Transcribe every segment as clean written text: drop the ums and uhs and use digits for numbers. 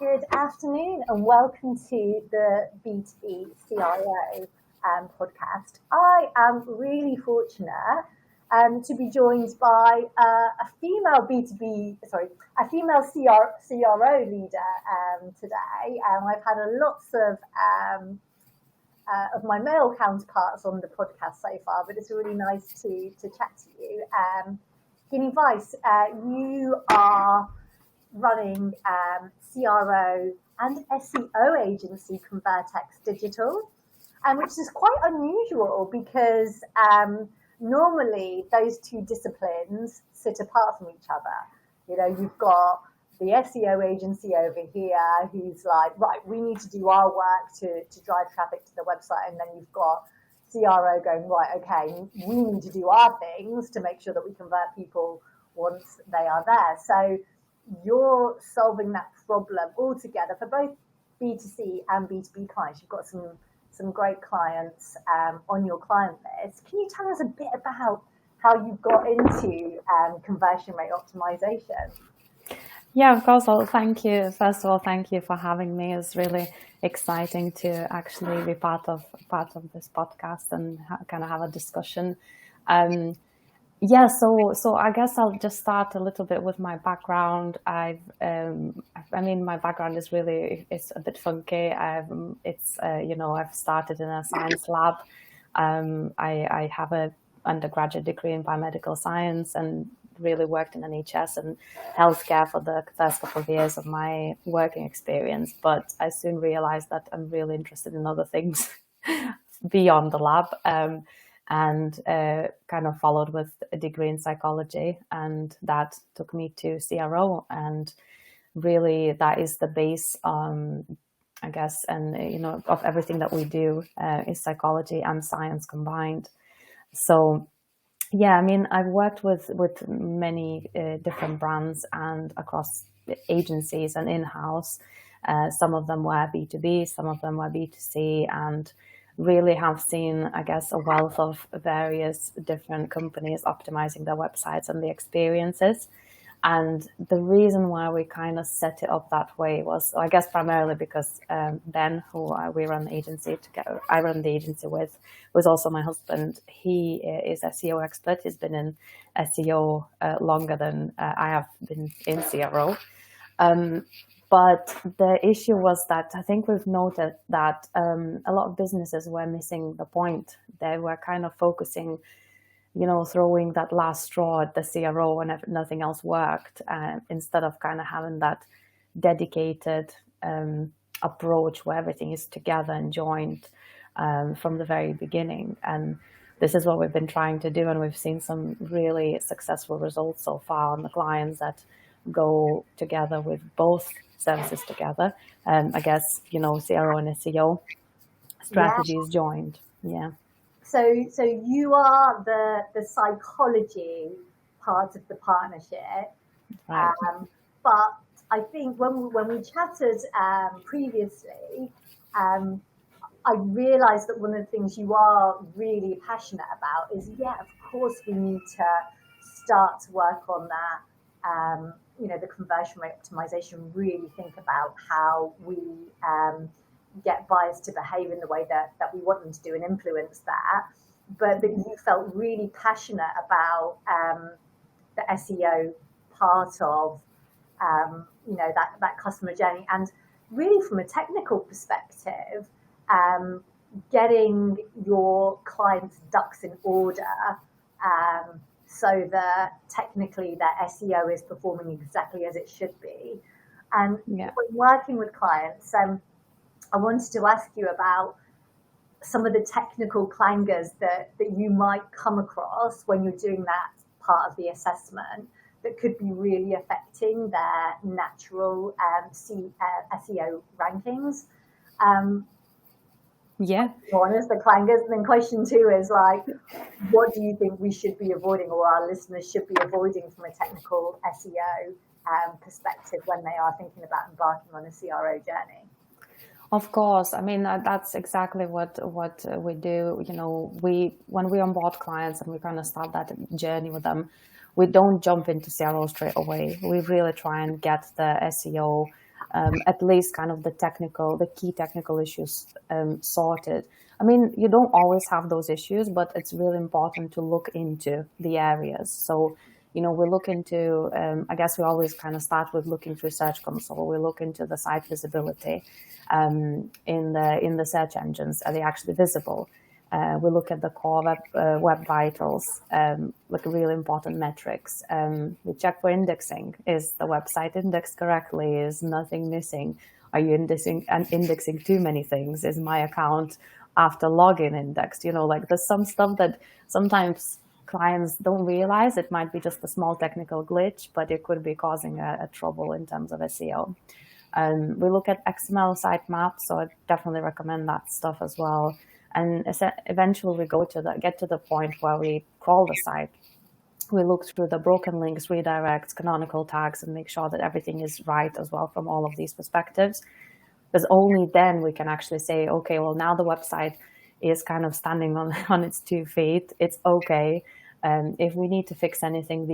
Good afternoon and welcome to the B2B CRO podcast. I am really fortunate to be joined by a female a female CRO leader today. I've had lots of my male counterparts on the podcast so far, but it's really nice to chat to you. Guinea Weiss, you are running CRO and SEO agency Convertex Digital, which is quite unusual because normally those two disciplines sit apart from each other. You know, you've got the SEO agency over here who's like, right, we need to do our work to drive traffic to the website, and then you've got CRO going, right, okay, we need to do our things to make sure that we convert people once they are there. So you're solving that problem altogether for both B2C and B2B clients. You've got some great clients on your client list. Can you tell us a bit about how you got into conversion rate optimization? Yeah, of course. Well, thank you. First of all, thank you for having me. It's really exciting to actually be part of this podcast and kind of have a discussion. Yeah, so I guess I'll just start a little bit with my background. I mean, my background is it's a bit funky. I've started in a science lab. I have a undergraduate degree in biomedical science and really worked in NHS and healthcare for the first couple of years of my working experience. But I soon realized that I'm really interested in other things beyond the lab. And kind of followed with a degree in psychology, and that took me to CRO, and really that is the base, I guess, and of everything that we do is psychology and science combined. So yeah, I mean, I've worked with many different brands and across agencies and in-house. Some of them were B2B, some of them were B2C, and really have seen, I guess, a wealth of various different companies optimizing their websites and the experiences. And the reason why we kind of set it up that way was, I guess, primarily because Ben, who we run the agency together, I run the agency with, was also my husband. He is SEO expert. He's been in SEO longer than I have been in CRO. But the issue was that I think we've noted that a lot of businesses were missing the point. They were kind of focusing, throwing that last straw at the CRO when nothing else worked, instead of kind of having that dedicated approach where everything is together and joined from the very beginning. And this is what we've been trying to do, and we've seen some really successful results so far on the clients that go together with both services together. I guess, CRO and SEO strategies joined. Yeah. So you are the psychology part of the partnership. Right. But I think when we chatted previously, I realized that one of the things you are really passionate about is, of course, we need to start to work on that. The conversion rate optimization, really think about how we get buyers to behave in the way that we want them to do and influence that. But that you felt really passionate about the SEO part of, that customer journey. And really from a technical perspective, getting your clients' ducks in order so that technically their SEO is performing exactly as it should be. And when working with clients, I wanted to ask you about some of the technical clangers that you might come across when you're doing that part of the assessment that could be really affecting their natural SEO rankings. One is the clangers, and then question 2 is like, what do you think we should be avoiding, or our listeners should be avoiding from a technical SEO perspective when they are thinking about embarking on a CRO journey? Of course. I mean, that's exactly what we do. When we onboard clients and we kind of start that journey with them, we don't jump into CRO straight away. We really try and get the SEO at least kind of the key technical issues sorted. I mean, you don't always have those issues, but it's really important to look into the areas. So, we look into, I guess we always kind of start with looking through Search Console. We look into the site visibility in the search engines. Are they actually visible? We look at the core web vitals, like really important metrics. We check for indexing. Is the website indexed correctly? Is nothing missing? Are you indexing too many things? Is my account after login indexed? Like there's some stuff that sometimes clients don't realize. It might be just a small technical glitch, but it could be causing a trouble in terms of SEO. We look at XML sitemaps, so I definitely recommend that stuff as well. And eventually we get to the point where we crawl the site. We look through the broken links, redirects, canonical tags, and make sure that everything is right as well from all of these perspectives. Because only then we can actually say, okay, well, now the website is kind of standing on its 2 feet. It's okay. If we need to fix anything,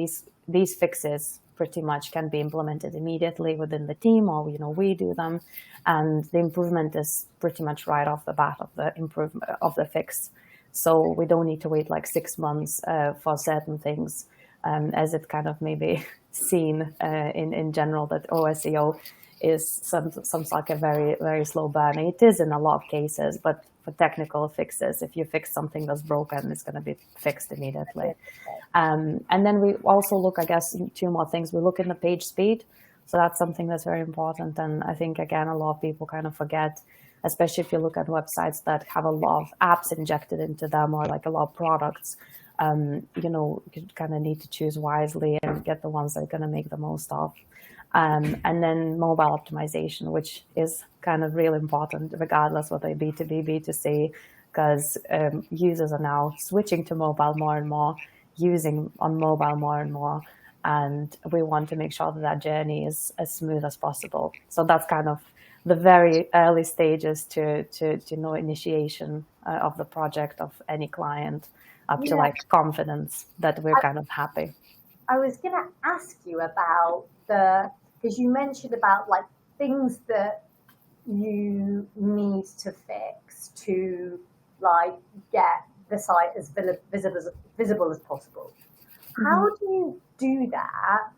these fixes pretty much can be implemented immediately within the team, or we do them, and the improvement is pretty much right off the bat of the improvement of the fix. So we don't need to wait like 6 months for certain things, as it kind of maybe seen in general that SEO is some like a very, very slow burn. It is in a lot of cases, but for technical fixes, if you fix something that's broken, it's going to be fixed immediately. And then we also look, I guess, 2 more things. We look in the page speed. So that's something that's very important. And I think, again, a lot of people kind of forget, especially if you look at websites that have a lot of apps injected into them or like a lot of products. You kind of need to choose wisely and get the ones that are going to make the most of. And then mobile optimization, which is kind of really important, regardless whether B2B, B2C, because users are now switching to mobile more and more, using on mobile more and more. And we want to make sure that journey is as smooth as possible. So that's kind of the very early stages to initiation of the project of any client, up to like confidence that we're kind of happy. I was going to ask you about because you mentioned about like things that you need to fix to like get the site as visible as possible. How do you do that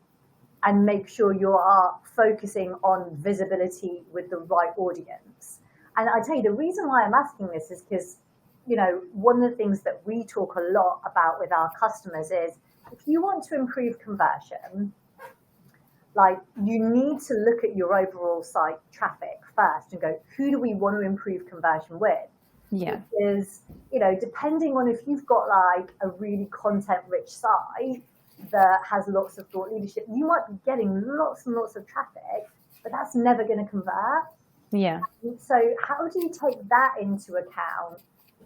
and make sure you are focusing on visibility with the right audience? And I tell you, the reason why I'm asking this is because, one of the things that we talk a lot about with our customers is if you want to improve conversion, like you need to look at your overall site traffic first and go, who do we want to improve conversion with? Yeah. Because, depending on if you've got like a really content-rich site that has lots of thought leadership, you might be getting lots and lots of traffic, but that's never going to convert. Yeah. So how do you take that into account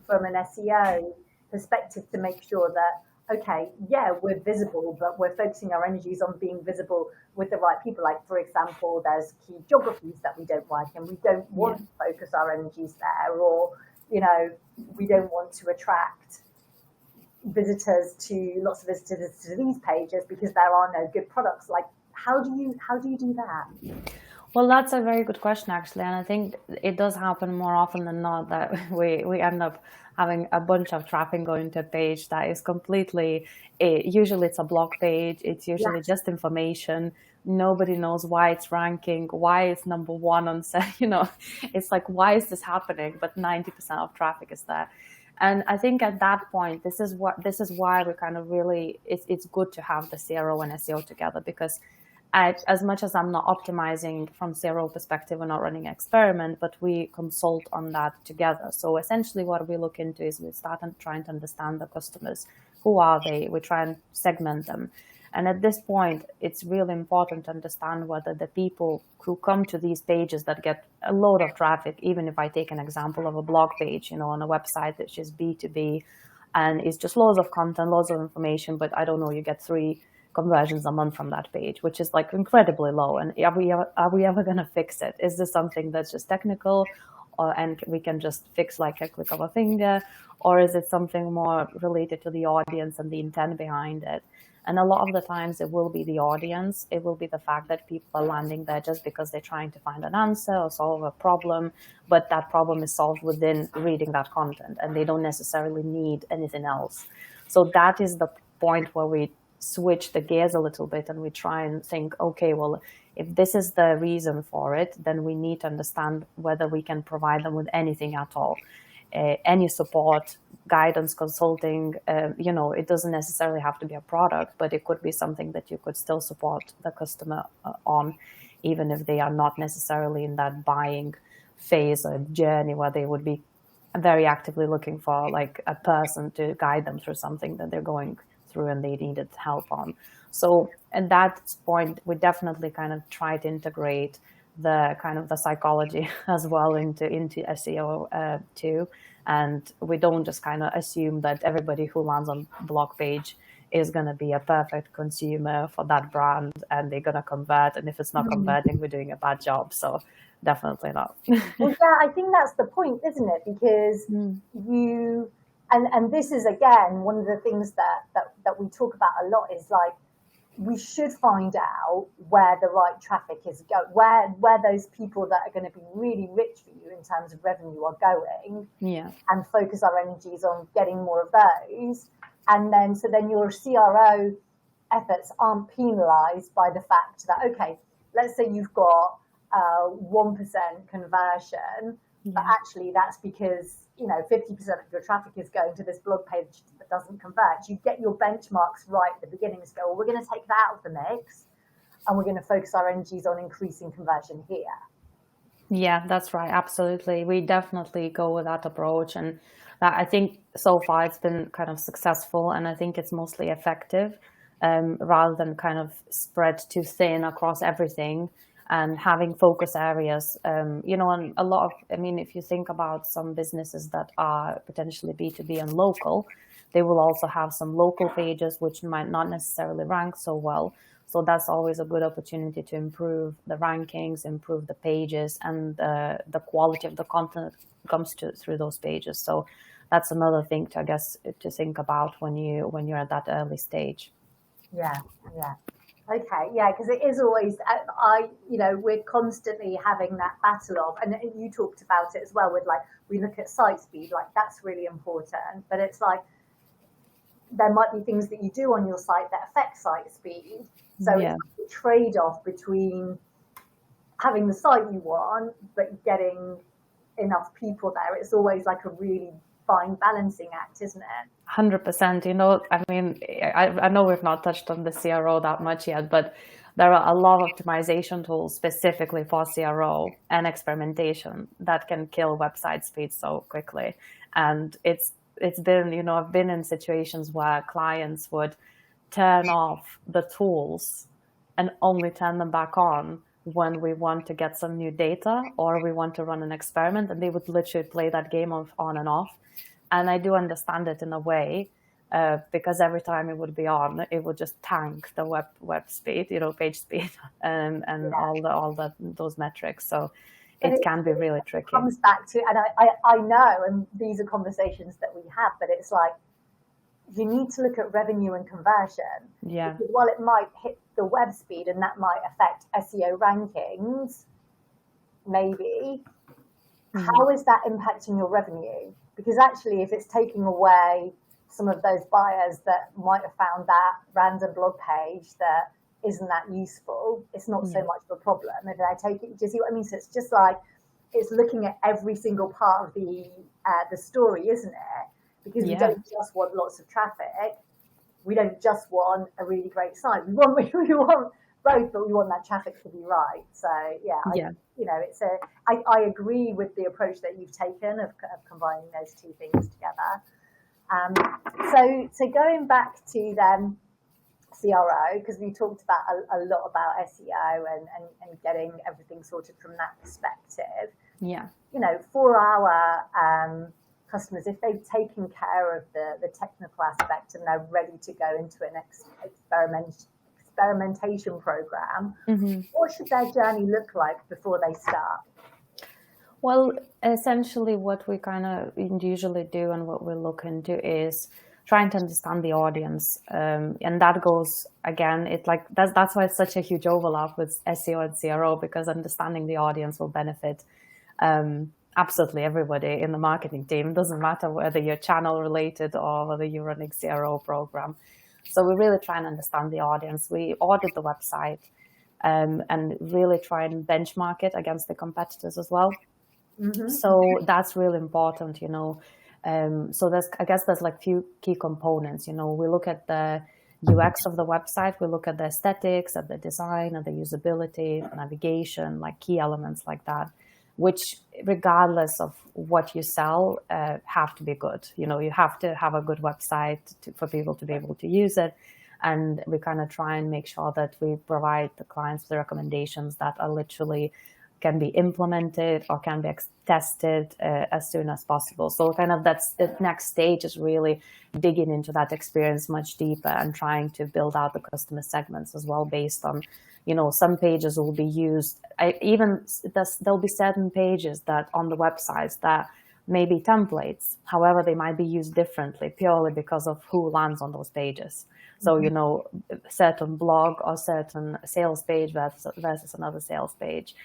from an SEO perspective to make sure that, okay, yeah, we're visible, but we're focusing our energies on being visible with the right people? Like, for example, there's key geographies that we don't like and we don't want to focus our energies there, or we don't want to attract lots of visitors to these pages because there are no good products. Like, how do you do that? Well, that's a very good question, actually. And I think it does happen more often than not that we end up having a bunch of traffic going to a page that is completely, usually it's a blog page. It's usually just information. Nobody knows why it's ranking, why it's number one on, it's like, why is this happening? But 90% of traffic is there. And I think at that point, this is why we kind of really, it's good to have the CRO and SEO together, because as much as I'm not optimizing from CRO perspective, we're not running an experiment, but we consult on that together. So essentially what we look into is we start trying to understand the customers. Who are they? We try and segment them. And at this point, it's really important to understand whether the people who come to these pages that get a load of traffic, even if I take an example of a blog page, on a website that's just B2B, and it's just loads of content, loads of information, but I don't know, you get 3 conversions a month from that page, which is like incredibly low. And are we ever going to fix it? Is this something that's just technical, and we can just fix like a click of a finger, or is it something more related to the audience and the intent behind it? And a lot of the times it will be the audience. It will be the fact that people are landing there just because they're trying to find an answer or solve a problem, but that problem is solved within reading that content and they don't necessarily need anything else. So that is the point where we switch the gears a little bit and we try and think, okay, well, if this is the reason for it, then we need to understand whether we can provide them with anything at all. Any support, guidance, consulting, it doesn't necessarily have to be a product, but it could be something that you could still support the customer on, even if they are not necessarily in that buying phase or journey where they would be very actively looking for like a person to guide them through something that they're going through and they needed help on. So at that point, we definitely kind of try to integrate the kind of the psychology as well into SEO too. And we don't just kind of assume that everybody who lands on blog page is going to be a perfect consumer for that brand and they're going to convert. And if it's not converting, we're doing a bad job. So definitely not. Well, yeah, I think that's the point, isn't it? Because you, and this is again one of the things that we talk about a lot is like, we should find out where the right traffic is going, where those people that are going to be really rich for you in terms of revenue are going, and focus our energies on getting more of those. And then, so then your CRO efforts aren't penalized by the fact that, okay, let's say you've got 1% conversion, but actually that's because 50% of your traffic is going to this blog page that doesn't convert. You get your benchmarks right at the beginning and go, well, we're going to take that out of the mix and we're going to focus our energies on increasing conversion here. Yeah, that's right. Absolutely. We definitely go with that approach. And I think so far it's been kind of successful and I think it's mostly effective rather than kind of spread too thin across everything. And having focus areas, and a lot of, if you think about some businesses that are potentially B2B and local, they will also have some local pages which might not necessarily rank so well. So that's always a good opportunity to improve the rankings, improve the pages, and the quality of the content comes through those pages. So that's another thing to, I guess, to think about when you're at that early stage. Yeah. Okay, yeah, because it is always, we're constantly having that battle of, and you talked about it as well with like, we look at site speed, like that's really important, but it's like, there might be things that you do on your site that affect site speed. So it's like a trade-off between having the site you want, but getting enough people there. It's always like a really fine balancing act, isn't it? 100%. I know we've not touched on the CRO that much yet, but there are a lot of optimization tools specifically for CRO and experimentation that can kill website speed so quickly. And it's been, I've been in situations where clients would turn off the tools and only turn them back on when we want to get some new data or we want to run an experiment, and they would literally play that game of on and off. And I do understand it in a way, because every time it would be on, it would just tank the web speed, page speed, and all those metrics. So it can be really tricky. It comes back to, and I know, and these are conversations that we have, but it's like, you need to look at revenue and conversion. Yeah. Because while it might hit the web speed and that might affect SEO rankings, maybe, how is that impacting your revenue? Because actually, if it's taking away some of those buyers that might have found that random blog page that isn't that useful, it's not so much of a problem. If I take it, do you see what I mean? So it's just like, it's looking at every single part of the story, isn't it? Because we don't just want lots of traffic. We don't just want a really great site. We want both, but we want that traffic to be right. So I agree with the approach that you've taken of combining those two things together. So going back to then CRO, because we talked about a lot about SEO and getting everything sorted from that perspective. Yeah. For our customers, if they've taken care of the technical aspect and they're ready to go into an experimentation program, what should their journey look like before they start? Well, essentially what we kind of usually do and what we look into is trying to understand the audience. And that goes, again, that's why it's such a huge overlap with SEO and CRO, because understanding the audience will benefit absolutely everybody in the marketing team. It doesn't matter whether you're channel related or whether you're running CRO program. So we really try and understand the audience. We audit the website and really try and benchmark it against the competitors as well. Mm-hmm. So that's really important, so I guess there's like few key components. We look at the UX of the website, we look at the aesthetics, at the design, at the usability, navigation, like key elements like that, which regardless of what you sell, have to be good. You have to have a good website for people to be able to use it. And we kind of try and make sure that we provide the clients the recommendations that are literally can be implemented or can be tested as soon as possible. So kind of that's the next stage, is really digging into that experience much deeper and trying to build out the customer segments as well, based on, some pages will be used. There'll be certain pages that on the websites that may be templates. However, they might be used differently purely because of who lands on those pages. So, certain blog or certain sales page versus another sales page.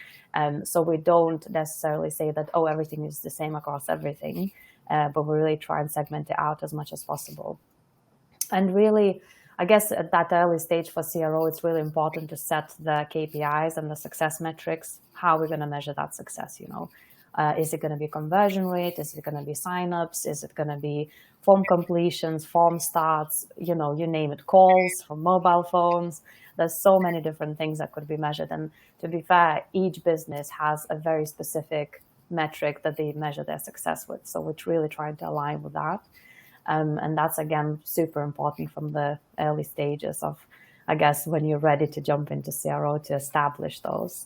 So we don't necessarily say that, everything is the same across everything, but we really try and segment it out as much as possible. And really, I guess at that early stage for CRO, it's really important to set the KPIs and the success metrics. How we're going to measure that success, Is it going to be conversion rate? Is it going to be signups? Is it going to be form completions, form starts, you name it, calls from mobile phones? There's so many different things that could be measured. And to be fair, each business has a very specific metric that they measure their success with. So we're really trying to align with that. And that's, again, super important from the early stages of, I guess, when you're ready to jump into CRO, to establish those.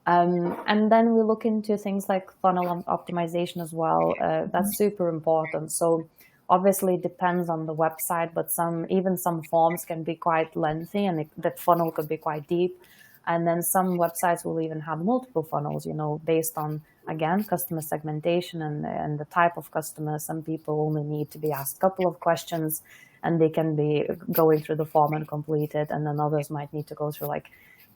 And then we look into things like funnel optimization as well. That's super important. So obviously it depends on the website, but even some forms can be quite lengthy, and that funnel could be quite deep. And then some websites will even have multiple funnels, based on, again, customer segmentation and the type of customer. Some people only need to be asked a couple of questions and they can be going through the form and complete it. And then others might need to go through like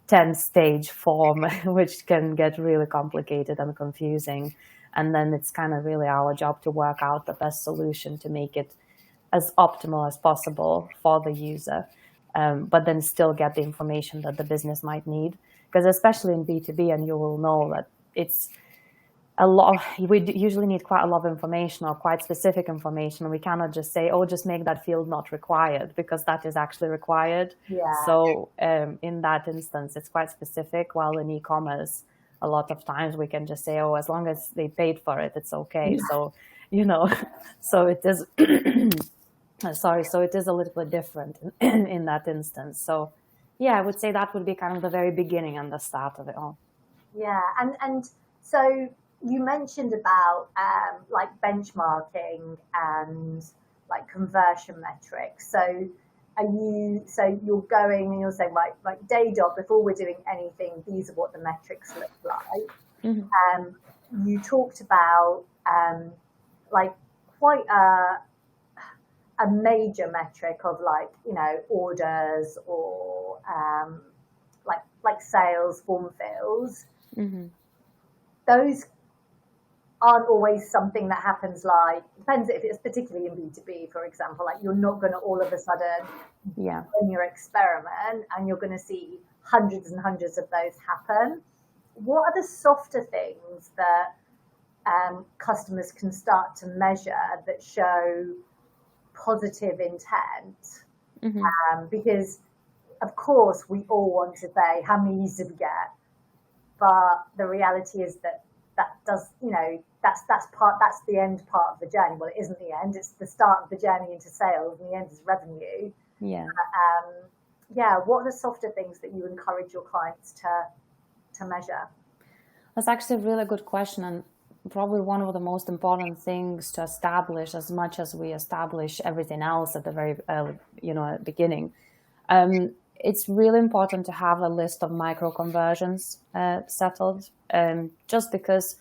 10-stage form, which can get really complicated and confusing. And then it's kind of really our job to work out the best solution to make it as optimal as possible for the user, but then still get the information that the business might need. Because especially in B2B, and you will know that it's a lot, we usually need quite a lot of information, or quite specific information. We cannot just say, just make that field not required, because that is actually required. Yeah. So in that instance, it's quite specific, while in e-commerce, a lot of times we can just say, as long as they paid for it, it's okay. Yeah. So, so it is, so it is a little bit different in that instance. So yeah, I would say that would be kind of the very beginning and the start of it all. Yeah. And so you mentioned about like benchmarking and like conversion metrics. So you're going and you're saying, like day dot, before we're doing anything, these are what the metrics look like. Mm-hmm. You talked about like quite a major metric of like, orders or like sales, form fills. Mm-hmm. Those aren't always something that happens, like, depends if it's particularly in B2B, for example, like you're not going to all of a sudden run your experiment and you're going to see hundreds and hundreds of those happen. What are the softer things that customers can start to measure that show positive intent? Mm-hmm. Because of course we all want to say how many users did we get, but the reality is that does, that's the end part of the journey. Well, it isn't the end, it's the start of the journey into sales, and the end is revenue. Yeah. What are the softer things that you encourage your clients to measure? That's actually a really good question, and probably one of the most important things to establish, as much as we establish everything else at the very beginning. It's really important to have a list of micro conversions settled, just because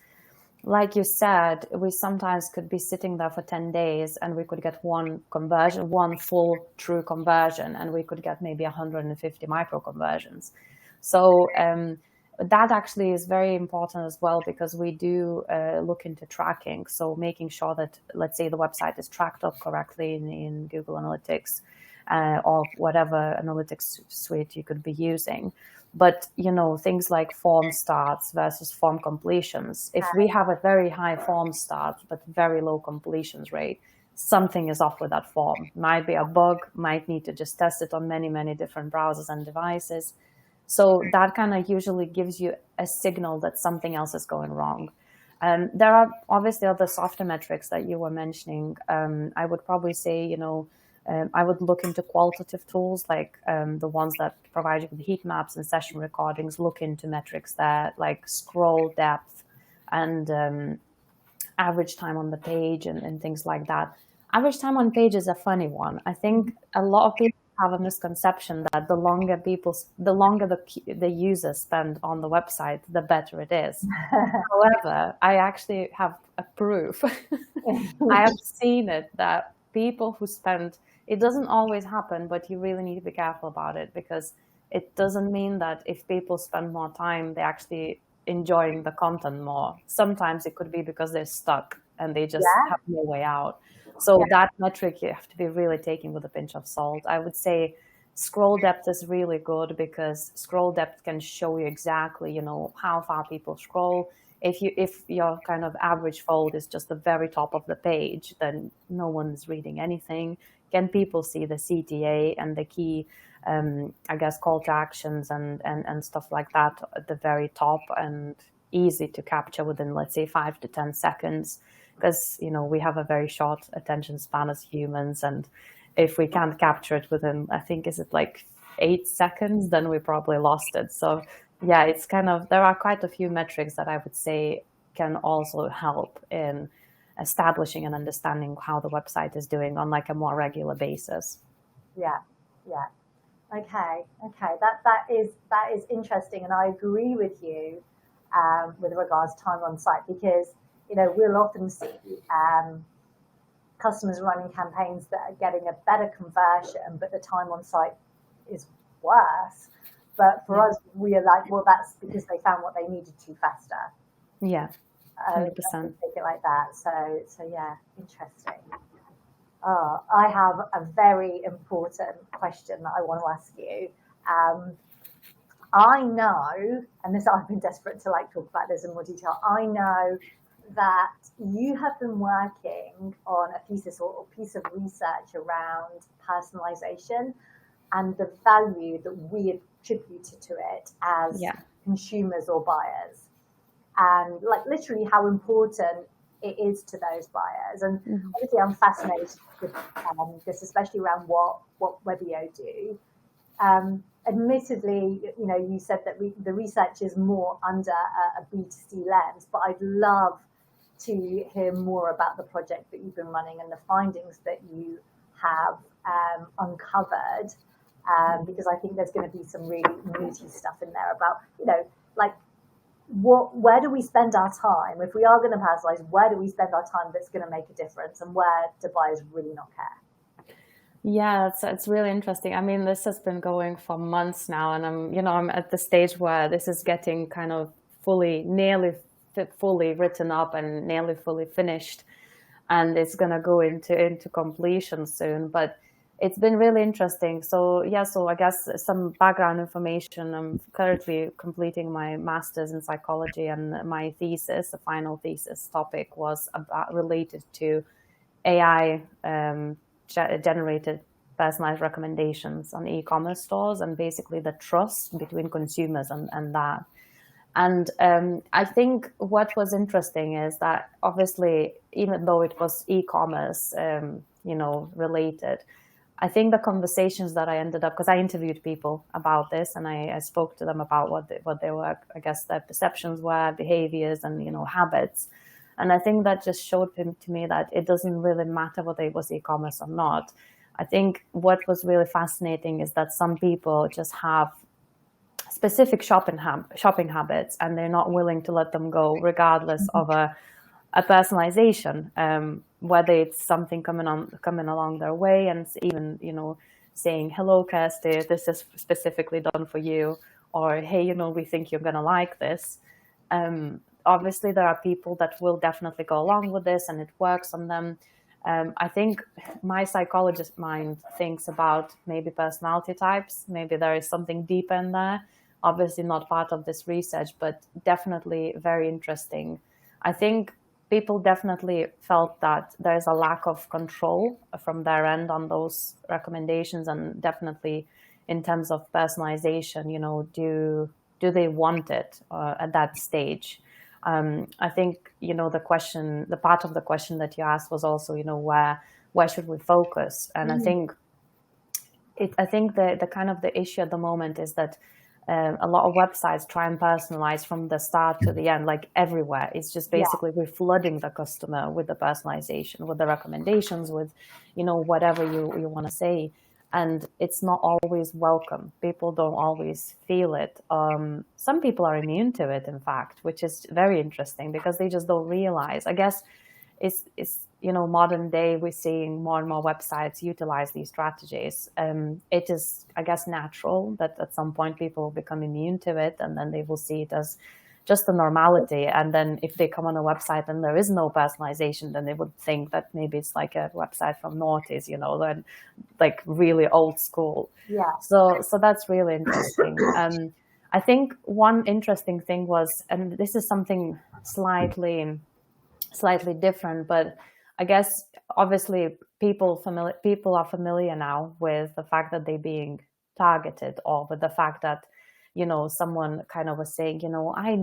like you said, we sometimes could be sitting there for 10 days and we could get one conversion, one full true conversion, and we could get maybe 150 micro conversions. So that actually is very important as well, because we do look into tracking. So making sure that, let's say, the website is tracked up correctly in Google Analytics or whatever analytics suite you could be using. But, things like form starts versus form completions. If we have a very high form start, but very low completions rate, something is off with that form. Might be a bug, might need to just test it on many, many different browsers and devices. So that kind of usually gives you a signal that something else is going wrong. There are obviously other softer metrics that you were mentioning. I would probably say, I would look into qualitative tools like the ones that provide you with heat maps and session recordings. Look into metrics there, like scroll depth and average time on the page and things like that. Average time on page is a funny one. I think a lot of people have a misconception that the longer the users spend on the website, the better it is. However, I actually have a proof. I have seen it that people who spend, it doesn't always happen, but you really need to be careful about it, because it doesn't mean that if people spend more time, they're actually enjoying the content more. Sometimes it could be because they're stuck and they just have no way out. So that metric you have to be really taking with a pinch of salt. I would say scroll depth is really good, because scroll depth can show you exactly, how far people scroll. If your kind of average fold is just the very top of the page, then no one's reading anything. Can people see the CTA and the key, I guess, call to actions and stuff like that at the very top, and easy to capture within, let's say, 5 to 10 seconds? Because, we have a very short attention span as humans. And if we can't capture it within, I think, is it like 8 seconds, then we probably lost it. So yeah, it's kind of, there are quite a few metrics that I would say can also help in establishing and understanding how the website is doing on like a more regular basis. Yeah. Okay. That is interesting, and I agree with you with regards to time on site, because we'll often see customers running campaigns that are getting a better conversion, but the time on site is worse. But for us, we are like, well, that's because they found what they needed to faster. Yeah, 100%. Take it like that. So yeah, interesting. I have a very important question that I want to ask you. I know, and this, I've been desperate to talk about this in more detail. I know that you have been working on a thesis or piece of research around personalization and the value that we attributed to it as consumers or buyers, and literally how important it is to those buyers. And obviously I'm fascinated with this, especially around what Webio do. Admittedly, you said that the research is more under a B2C lens, but I'd love to hear more about the project that you've been running and the findings that you have uncovered, because I think there's going to be some really meaty stuff in there about, where do we spend our time? If we are going to personalize, where do we spend our time that's going to make a difference, and where do buyers really not care? Yeah, it's really interesting. I mean, this has been going for months now, and I'm at the stage where this is getting kind of nearly fully written up and nearly fully finished, and it's gonna go into completion soon. But it's been really interesting. So I guess some background information. I'm currently completing my master's in psychology, and my thesis, the final thesis topic, was related to AI generated personalized recommendations on e-commerce stores, and basically the trust between consumers and that. And I think what was interesting is that obviously, even though it was e-commerce, related, I think the conversations that I ended up, because I interviewed people about this, and I spoke to them about what they were, I guess, their perceptions were, behaviors, and habits. And I think that just showed to me that it doesn't really matter whether it was e-commerce or not. I think what was really fascinating is that some people just have specific shopping habits, and they're not willing to let them go, regardless of a a personalization, whether it's something coming along their way, and even, you know, saying, hello, Kirsty, this is specifically done for you, or hey, you know, we think you're going to like this. Obviously, there are people that will definitely go along with this and it works on them. I think my psychologist mind thinks about maybe personality types. Maybe there is something deep in there. Obviously not part of this research, but definitely very interesting. I think people definitely felt that there's a lack of control from their end on those recommendations, and definitely in terms of personalization, you know, do they want it at that stage? I think, you know, the part of the question that you asked was also, you know, where should we focus? And I think the kind of the issue at the moment is that a lot of websites try and personalize from the start to the end, like everywhere. It's just basically we're flooding the customer with the personalization, with the recommendations, with, you know, whatever you want to say. And it's not always welcome. People don't always feel it. Some people are immune to it, in fact, which is very interesting because they just don't realize. I guess it's you know, modern day, we're seeing more and more websites utilize these strategies. It is, I guess, natural that at some point people become immune to it, and then they will see it as just a normality. And then if they come on a website and there is no personalization, then they would think that maybe it's like a website from noughties, you know, then like really old school. Yeah. So that's really interesting. I think one interesting thing was, and this is something slightly different, but I guess obviously people are familiar now with the fact that they're being targeted, or with the fact that, you know, someone kind of was saying, you know, I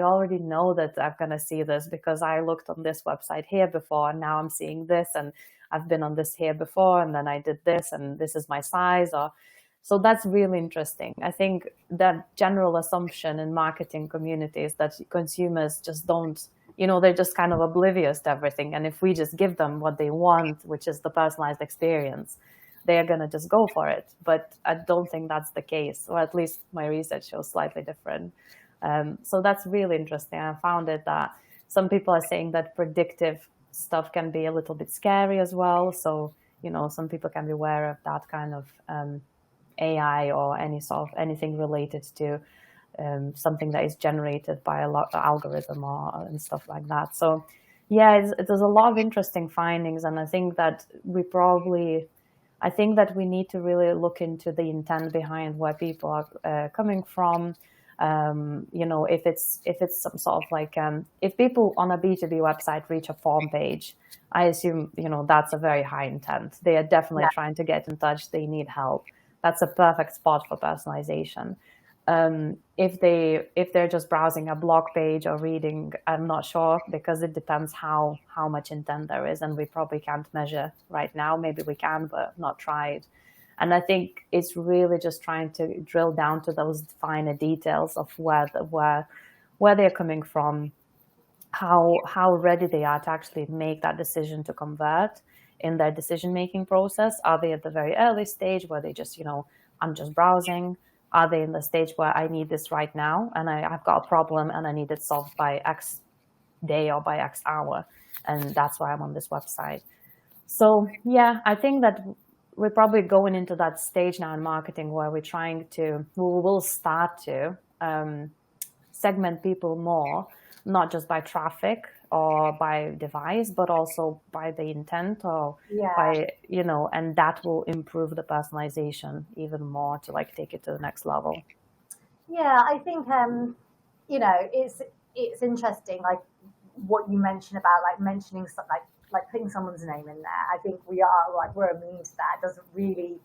already know that I'm going to see this because I looked on this website here before, and now I'm seeing this, and I've been on this here before, and then I did this, and this is my size. Or so that's really interesting. I think that general assumption in marketing communities that consumers just don't, you know, they're just kind of oblivious to everything. And if we just give them what they want, which is the personalized experience, they're going to just go for it. But I don't think that's the case, or at least my research shows slightly different. So that's really interesting. I found it that some people are saying that predictive stuff can be a little bit scary as well. So, you know, some people can be aware of that kind of AI or anything related to something that is generated by a lot of algorithm and stuff like that. So yeah, there's a lot of interesting findings, and I think that we need to really look into the intent behind where people are coming from. You know, if it's some sort of like if people on a B2B website reach a form page, I assume, you know, that's a very high intent. They are definitely trying to get in touch. They need help. That's a perfect spot for personalization. If they're just browsing a blog page or reading, I'm not sure, because it depends how much intent there is, and we probably can't measure right now. Maybe we can, but not tried. And I think it's really just trying to drill down to those finer details of where they're coming from, how ready they are to actually make that decision to convert in their decision-making process. Are they at the very early stage where they just, you know, I'm just browsing? Are they in the stage where I need this right now, and I've got a problem and I need it solved by X day or by X hour, and that's why I'm on this website? So yeah, I think that we're probably going into that stage now in marketing where we will start to segment people more, not just by traffic or by device, but also by the intent, or by, you know, and that will improve the personalization even more to like take it to the next level. Yeah, I think you know, it's interesting, like what you mentioned about like mentioning like putting someone's name in there. I think we're immune to that. It doesn't really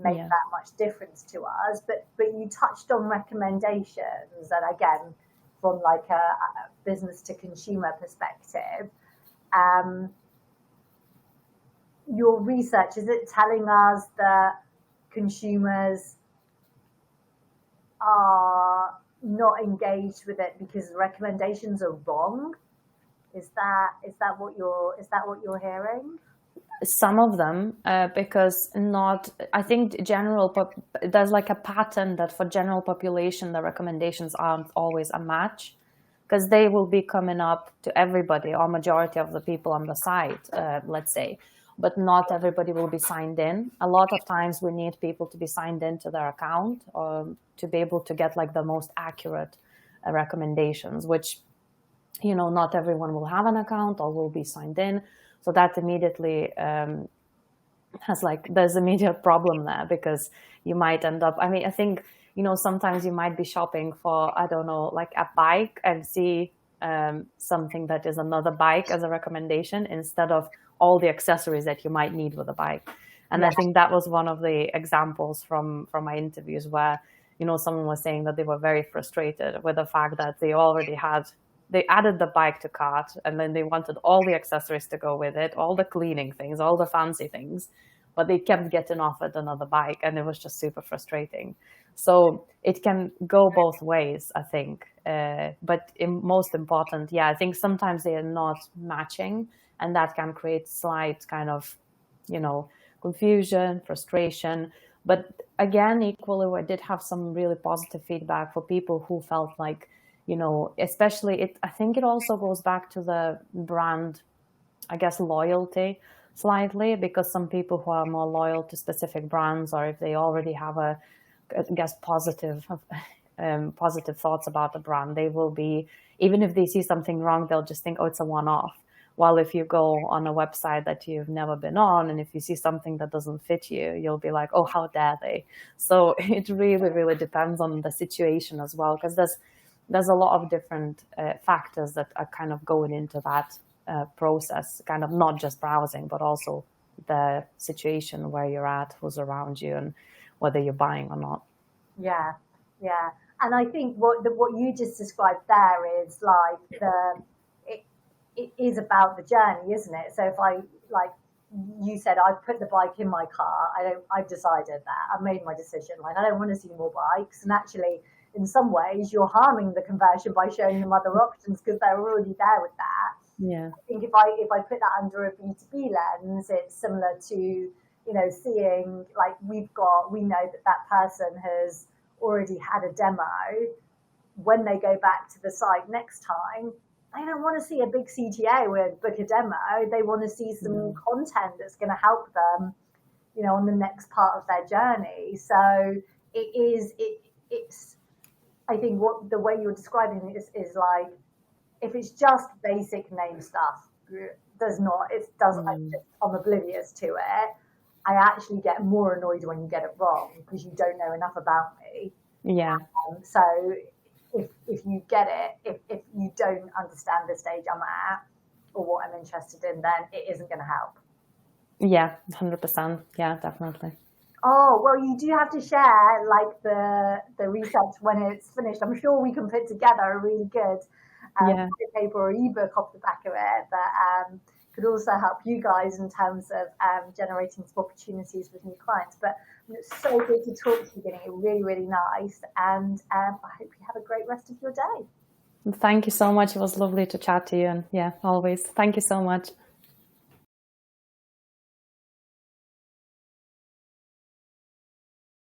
make that much difference to us. But you touched on recommendations, and again, from like a business to consumer perspective, your research, is it telling us that consumers are not engaged with it because the recommendations are wrong? Is that what you're hearing? Some of them, because I think there's like a pattern that for general population, the recommendations aren't always a match. because they will be coming up to everybody or majority of the people on the site, let's say, but not everybody will be signed in. A lot of times we need people to be signed into their account or to be able to get like the most accurate recommendations, which, you know, not everyone will have an account or will be signed in. So that immediately there's immediate problem there, because you might end up, I mean, I think, you know, sometimes you might be shopping for, I don't know, like a bike and see something that is another bike as a recommendation instead of all the accessories that you might need with a bike. And I think that was one of the examples from my interviews where, you know, someone was saying that they were very frustrated with the fact that they added the bike to cart, and then they wanted all the accessories to go with it, all the cleaning things, all the fancy things, but they kept getting offered another bike, and it was just super frustrating. So it can go both ways, I think. But most important, I think sometimes they are not matching, and that can create slight kind of, you know, confusion, frustration. But again, equally, I did have some really positive feedback for people who felt like, you know, especially I think it also goes back to the brand, I guess, loyalty slightly, because some people who are more loyal to specific brands, or if they already have positive thoughts about the brand, they will be, even if they see something wrong, they'll just think, oh, it's a one-off. While if you go on a website that you've never been on, and if you see something that doesn't fit you, you'll be like, oh, how dare they? So it really, really depends on the situation as well, because there's a lot of different factors that are kind of going into that process, kind of not just browsing, but also the situation where you're at, who's around you, and whether you're buying or not. Yeah. And I think what you just described there is like it is about the journey, isn't it? So if like you said, I've put the bike in my car, I've decided that, I've made my decision, like I don't want to see more bikes. And actually, in some ways, you're harming the conversion by showing them other options because they're already there with that. Yeah. I think if I put that under a B2B lens, it's similar to, you know, seeing like we know that person has already had a demo. When they go back to the site next time, they don't want to see a big CTA with book a demo. They want to see some content that's going to help them, you know, on the next part of their journey. So it's I think what the way you're describing it is like, if it's just basic name stuff, I'm oblivious to it. I actually get more annoyed when you get it wrong because you don't know enough about me. Yeah. So if you get it, if you don't understand the stage I'm at or what I'm interested in, then it isn't going to help. Yeah, 100%. Yeah, definitely. Oh, well, you do have to share like the research when it's finished. I'm sure we can put together a really good paper or ebook off the back of it that could also help you guys in terms of generating some opportunities with new clients. But it's so good to talk to you, Ginny. Really, really nice. And I hope you have a great rest of your day. Thank you so much. It was lovely to chat to you. And always. Thank you so much.